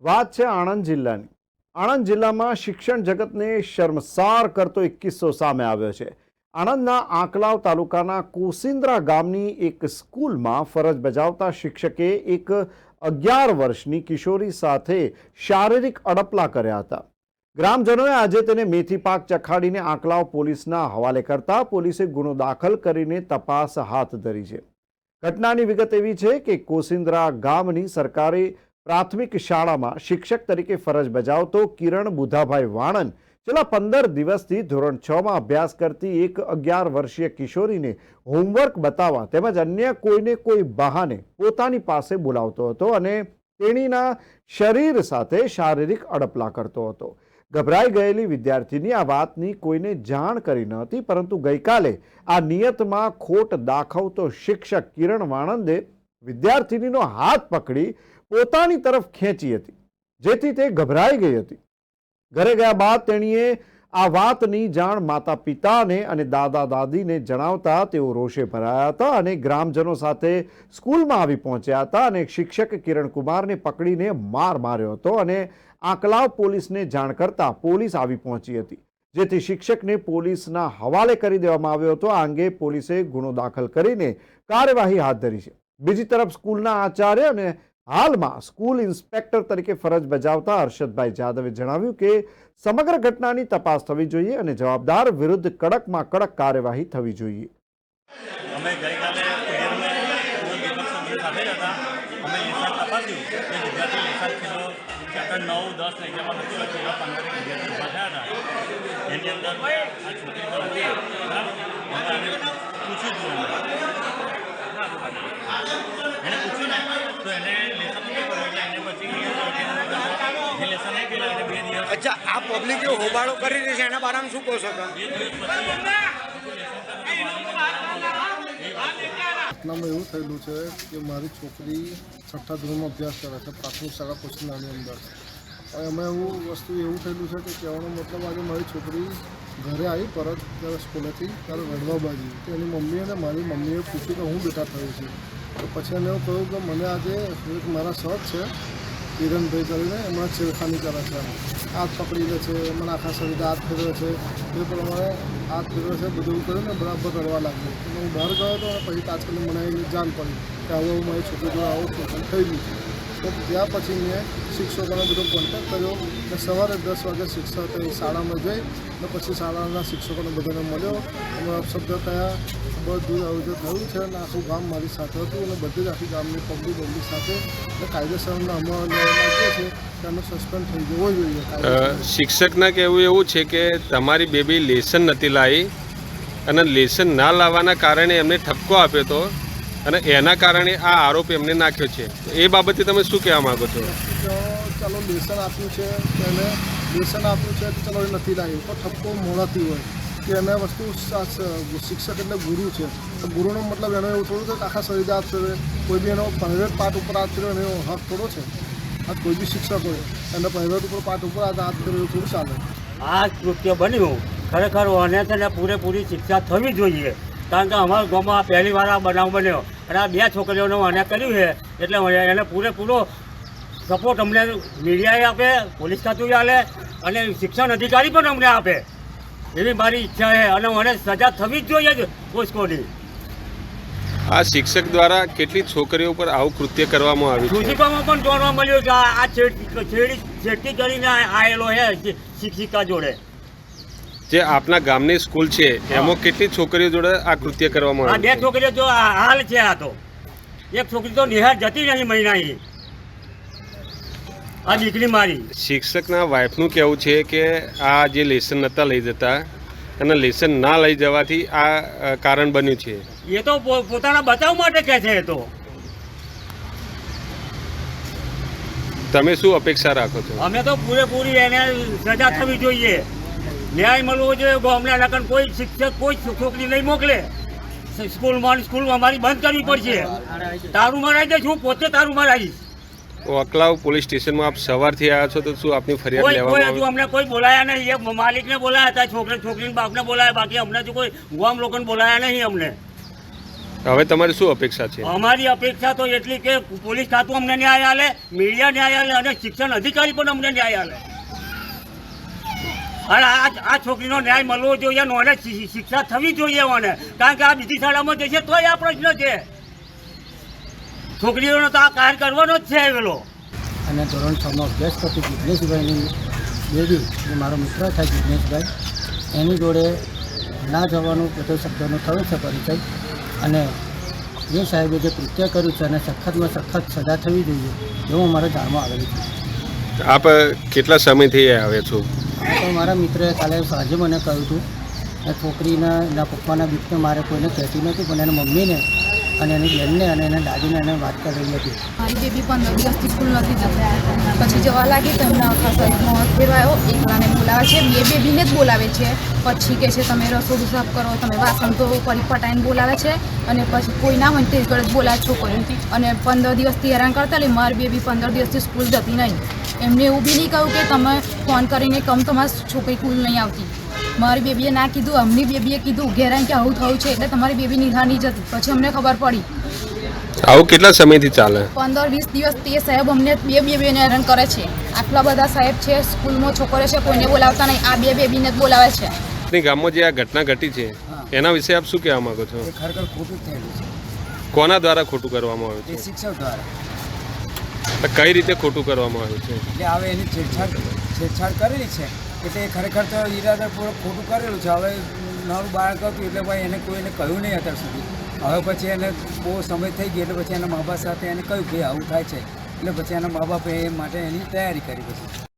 વાત છે આણંદ જિલ્લાની। આણંદ જિલ્લામાં શિક્ષણ જગતને શર્મસાર કરતો એક કિસ્સો સામે આવ્યો છે। આણંદના આંકલાવ તાલુકાના કોસિન્દ્રા ગામની એક સ્કૂલમાં ફરજ બજાવતા શિક્ષકે એક 11 વર્ષની કિશોરી સાથે શારીરિક અડપલા કર્યા હતા। ગ્રામજનોએ આજે તેને મેથી પાક ચખાડીને આંકલાવ પોલીસના હવાલે કરતા પોલીસે ગુનો દાખલ કરીને તપાસ હાથ ધરી છે। ઘટનાની વિગત એવી છે કે કોસિન્દ્રા ગામની સરકારી પ્રાથમિક શાળામાં શિક્ષક તરીકે ફરજ બજાવતો કિરણ બુધાભાઈ વાણંદ છેલ્લા 15 દિવસથી ધોરણ 6માં અભ્યાસ કરતી એક 11 વર્ષીય કિશોરીને હોમવર્ક બતાવવા તેમજ અન્ય કોઈને કોઈ બહાને પોતાની પાસે બોલાવતો હતો અને તેણીના શરીર સાથે શારીરિક અડપલા કરતો હતો। ગભરાઈ ગયેલી વિદ્યાર્થીની આ વાતની કોઈને જાણ કરી ન હતી, પરંતુ ગઈકાલે આ નિયતમાં ખોટ દાખવતો શિક્ષક કિરણ વાણંદે વિદ્યાર્થીનીનો હાથ પકડી પોતાની તરફ ખેંચી હતી, જેથી તે ગભરાઈ ગઈ હતી। ઘરે ગયા બાદ તેણીએ આ વાતની જાણ માતા પિતાને અને દાદા દાદીને જણાવતા તેઓ રોષે ભરાયા હતા અને ગ્રામજનો સાથે સ્કૂલમાં આવી પહોંચ્યા હતા અને શિક્ષક કિરણકુમારને પકડીને માર માર્યો હતો અને આંકલાવ પોલીસને જાણ કરતા પોલીસ આવી પહોંચી હતી, જેથી શિક્ષકને પોલીસના હવાલે કરી દેવામાં આવ્યો હતો। આ અંગે પોલીસે ગુનો દાખલ કરીને કાર્યવાહી હાથ ધરી છે। બીજી તરફ સ્કૂલના આચાર્ય અને હાલમાં સ્કૂલ ઇન્સ્પેક્ટર તરીકે ફરજ બજાવતા હર્ષદભાઈ જાદવે જણાવ્યું કે સમગ્ર ઘટનાની તપાસ થવી જોઈએ અને જવાબદાર વિરુદ્ધ કડકમાં કડક કાર્યવાહી થવી જોઈએ। અમે ગઈકાલે પીરિયડમાં કોઈ દીપક સબ્જી સાથે જ હતા। અમે લેસન તપાસ્યું કે વિદ્યાર્થી લેસન છેલ્લો ચેપ્ટર 9, 10 ને એક્ઝામમાં લખ્યું છેલ્લા 15 વિદ્યાર્થી ઊભા થયા હતા। એની અંદર આ છોકરી તો હતી, બરાબર, અમે આને પૂછ્યું હતું, એને પૂછ્યું ને તો એને લેસન નહીં કર્યું એટલે એને પછી જે લેસન નહીં કર્યું એને 2 દિવસ। અચ્છા, આ પબ્લિક જે હોબાળો કરી રહી છે એના બારામાં શું કહો છો તમે? ઘટનામાં એવું થયેલું છે કે મારી છોકરી 6ઠ્ઠા ધોરણમાં અભ્યાસ કરે છે પ્રાથમિક શાળા કોસિન્દ્રાની અંદર। હવે અમે એવું થયેલું છે કે કહેવાનો મતલબ આજે મારી છોકરી ઘરે આવી પરત ત્યારે સ્કૂલેથી ત્યારે રડવા બાજી તો એની મમ્મી અને મારી મમ્મીએ પૂછ્યું કે હું બેટા થયું છે, તો પછી એને એવું કહ્યું કે મને આજે એક મારા સર છે કિરણભાઈ કરીને એમણે છેડખાની કરે છે, હાથ પકડી લે છે, મને આખા શરીરે હાથ ફેરવે છે, એ પ્રમાણે હાથ ફેરવે છે, બધું કરીને બરાબર રડવા લાગ્યું। એટલે હું બહાર ગયો હતો અને પછી તાત્કાલિક મને એની જાણ પડી કે હવે મારી છોકરી જોડે આવું શોષણ થયેલું છે। તો ત્યાં પછી મેં શિક્ષકોને બધો કોન્ટેક્ટ કર્યો અને સવારે 10 વાગે શિક્ષક શાળામાં જઈ અને પછી શાળાના શિક્ષકોને બધાને મળ્યો, અમે અપશબ્દ થયા, બધું આવું થયું છે અને આખું ગામ મારી સાથે હતું અને બધી જ આખી ગામની પબ્લિક સાથે કાયદેસરના અમલ લાગ્યો છે કે આનો સસ્પેન્ડ થઈ જવો જોઈએ। શિક્ષકના કહેવું એવું છે કે તમારી બેબી લેસન નથી લાવી અને લેસન ના લાવવાના કારણે એમને ઠપકો આપ્યો હતો અને એના કારણે આ આરોપ એમને નાખ્યો છે, એ બાબતે તમે શું કહેવા માગો છો? ચાલો લેસન આપ્યું છે તો એને લેસન આપ્યું છે તો ચાલો એ નથી લાવ્યું, તો ઠપકો મોડાથી હોય કે એને વસ્તુ શિક્ષક એટલે ગુરુ છે, તો ગુરુનો મતલબ એનો એવું થોડું છે કે આખા શરીરે હાથ ફેરવે, કોઈ બી એનો પ્રાઇવેટ પાર્ટ ઉપર હાથ ફેરવે એનો હક થોડો છે। આ કોઈ બી શિક્ષક હોય એનો પ્રાઇવેટ ઉપર પાર્ટ ઉપર હાથ ફેરવે એવું થોડું ચાલે। આ કૃત્ય બન્યું ખરેખર આને છે ને પૂરેપૂરી શિક્ષા થવી જોઈએ, કારણ કે અમારા ગામમાં પહેલી વાર આ બનાવ બન્યો અને આ 2 છોકરીઓને મને કર્યું છે, એટલે એને પૂરેપૂરો સપોર્ટ અમને મીડિયાએ આપે, પોલીસ ખાતું આપે અને શિક્ષણ અધિકારી પણ અમને આપે એવી મારી ઈચ્છા છે અને મને સજા થવી જ જોઈએ જ પોસ્કોની। આ શિક્ષક દ્વારા કેટલી છોકરીઓ પર આવું કૃત્ય કરવામાં આવ્યું છે? સૂચિકામાં પણ જોવા મળ્યું કે આ છેડતી કરીને આવેલો છે શિક્ષિકા જોડે। જે આપના ગામની સ્કૂલ છે એમાં કેટલી છોકરીઓ જોડે આ કૃત્ય કરવામાં આ આવ્યું 2 છોકરીઓ તો હાલ છે, આ તો એક છોકરી તો નિહાર જતી નહીં મહિનાની, આ દીકરી મારી। શિક્ષકના વાઇફનું કહેવું છે કે આ જે લેસન નહોતા લઈ જતા અને લેસન ના લઈ જવાથી આ કારણ બન્યું છે। એ તો પોતાના બચાવ માટે કહે છે। એ તો તમે શું અપેક્ષા રાખો છો? અમે તો પૂરેપૂરી એને સજા થવી જોઈએ, ન્યાય મળવો જોઈએ। ગામના લગન કોઈ શિક્ષક કોઈ છોકરી નહીં મોકલે, સ્કૂલ અમારી બંધ કરવી પડશે। તારું મરાઈ દઈશ, હું પોતે તારું મરાઈશ। અકલાવ પોલીસ સ્ટેશનમાં આપ સવારથી આવ્યા છો, તો શું આપની ફરિયાદ લેવામાં કોઈ હજુ અમને કોઈ બોલાયા નહીં, એ માલિકને બોલાયા હતા, છોકરીને બાપને બોલાયા, બાકી અમને તો કોઈ ગામ લોકોને બોલાયા નહીં અમને। હવે તમારી શું અપેક્ષા છે? અમારી અપેક્ષા તો એટલી કે પોલીસ ખાતું અમને ન્યાય આલે, મીડિયા ન્યાય આલે અને શિક્ષણ અધિકારી પણ અમને ન્યાય આલે. અને આ છોકરીનો ન્યાય મળવો જોઈએ, નોને શિક્ષા થવી જોઈએ મને, કારણ કે આ બીજી શાળામાં જશે તોય આ પ્રશ્ન છે. છોકરીઓનો તો આ કાર્ય કરવાનો જ છે પેલો. અને ધોરણ 6માં અભ્યાસ કરતી જિજ્ઞેશભાઈની બેબી જે મારો મિત્ર થાય જિજ્ઞેશભાઈ, એની જોડે ના જવાનું બધો શબ્દોનો થયો છે પરિચય. અને જે સાહેબે જે કૃત્ય કર્યું છે અને સખતમાં સખત સજા થવી જોઈએ એવું અમારે જાણવા આવેલું છે. આપ કેટલા સમયથી આવ્યા છો? તો મારા મિત્રએ કાલે સાંજે મને કહ્યું હતું એ છોકરીના એના પપ્પાના બીકને મારે કોઈને કહેતી નથી, પણ એના મમ્મીને અને એની બેનને અને એના દાદીને એને વાત કરેલી હતી. મારી બેબી 15 દિવસથી સ્કૂલ નથી જતી, પછી જવા લાગી તો એમના આખા શરીરમાં ફેરવાયો. એકલાને બોલાવે છે, બે બેબીને જ બોલાવે છે. પછી કહે છે તમે રસોડું સાફ કરો, તમે વાસણ ધોવો, ફરી પટાઈને બોલાવે છે. અને પછી કોઈ ના હોય તે જ બોલાવે છોકરીઓ. અને 15 દિવસથી હેરાન કરતા એટલે મારી બેબી 15 દિવસથી સ્કૂલ જતી નહીં. એમને એવું બી નહીં કહ્યું કે તમે ફોન કરીને કમ તમારી છોકરી સ્કૂલ નહીં આવતી. મારી બેબીએ ના કીધું, અમની બેબીએ કીધું ઘેરાન કે આવું થયું છે એટલે તમારી બેબી નિહાર નહીં જતી. પછી અમને ખબર પડી. આવું કેટલા સમયથી ચાલે? 15-20 દિવસ તે સાહેબ અમને બે બેબીને હેરાન કરે છે. આટલા બધા સાહેબ છે, સ્કૂલમાં છોકરો છે, કોઈને બોલાવતા નહીં, આ બે બેબીને જ બોલાવે છે. આપણી ગામમાં જે આ ઘટના ઘટી છે એના વિશે આપ શું કહેવા માંગો છો? એ ખરેખર ખોટું થયેલું છે. કોના દ્વારા ખોટું કરવામાં આવ્યું એ છે? શિક્ષક દ્વારા. તો કઈ રીતે ખોટું કરવામાં આવ્યું છે? એટલે હવે એની છેડછાડ કરેલી છે એટલે એ ખરેખર તો ઈરાદાપૂર્વક ખોટું કરેલું છે. હવે નાનું બાળક હતું એટલે ભાઈ એને કોઈને કહ્યું નહીં અત્યાર સુધી. હવે પછી એને બહુ સમય થઈ ગયો એટલે પછી એના મા બાપ સાથે એને કહ્યું કે આવું થાય છે એટલે પછી એના મા બાપે એ માટે એની તૈયારી કરી પછી.